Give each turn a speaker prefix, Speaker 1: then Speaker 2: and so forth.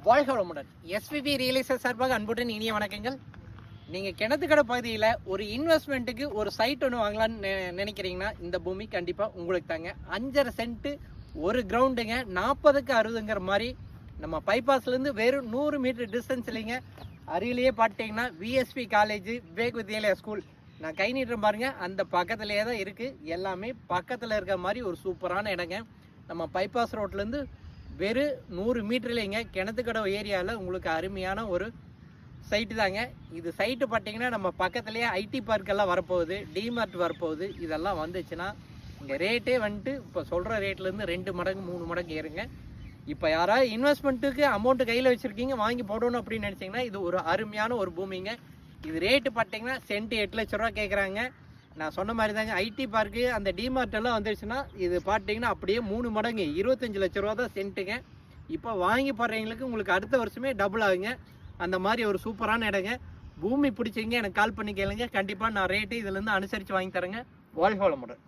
Speaker 1: வாழ்க வளமுடன். SPB real estate சார்பாக அன்புடன் இனிய வணக்கங்கள். நீங்கள் கிணத்துக்கடை பகுதியில் ஒரு இன்வெஸ்ட்மெண்ட்டுக்கு ஒரு சைட் ஒன்று வாங்கலான்னு நினைக்கிறீங்கன்னா இந்த பூமி கண்டிப்பாக உங்களுக்கு தாங்க. 5.5 சென்ட்டு ஒரு கிரவுண்டுங்க, 40க்கு 60ங்கிற மாதிரி நம்ம பைபாஸ்லேருந்து வெறும் 100 மீட்டர் டிஸ்டன்ஸ் இல்லைங்க. அருகிலேயே பார்த்தீங்கன்னா VSP college, Vivek Vidyalaya school, நான் கை நீட்டுறேன் பாருங்க, அந்த பக்கத்துலேயே தான் இருக்குது. எல்லாமே பக்கத்தில் இருக்கிற மாதிரி ஒரு சூப்பரான இடங்க. நம்ம பைபாஸ் ரோட்லேருந்து வெறும் 100 மீட்டர்லேங்க கிணத்துக்கடை ஏரியாவில் உங்களுக்கு அருமையான ஒரு சைட்டு தாங்க. இது சைட்டு பார்த்தீங்கன்னா நம்ம பக்கத்துலேயே ஐடி பார்க்கெல்லாம் வரப்போகுது, டிமார்ட் வரப்போகுது. இதெல்லாம் வந்துச்சுன்னா இங்கே ரேட்டே வந்துட்டு இப்போ சொல்கிற ரேட்லேருந்து 2 மடங்கு 3 மடங்கு ஏறுங்க. இப்போ யாராவது இன்வெஸ்ட்மெண்ட்டுக்கு அமௌண்ட்டு கையில் வச்சுருக்கீங்க, வாங்கி போடணும் அப்படின்னு நினச்சிங்கன்னா இது ஒரு அருமையான ஒரு பூமிங்க. இது ரேட்டு பார்த்தீங்கன்னா சென்ட்டு 8 லட்ச ரூபா கேட்குறாங்க. நான் சொன்ன மாதிரி தாங்க, ஐடி பார்க்கு அந்த டிமார்ட் எல்லாம் வந்துருச்சுன்னா இது பார்த்தீங்கன்னா அப்படியே 3 மடங்கு 25 லட்ச ரூபா தான் சென்ட்டுங்க. இப்போ வாங்கி போடுறவங்களுக்கு உங்களுக்கு அடுத்த வருஷமே டபுள் ஆகுங்க. அந்த மாதிரி ஒரு சூப்பரான இடங்க. பூமி பிடிச்சிங்க எனக்கு கால் பண்ணி கேளுங்க. கண்டிப்பாக நான் ரேட்டு இதுலேருந்து அனுசரித்து வாங்கி தரேங்க. வாழ்க வளமுடன்.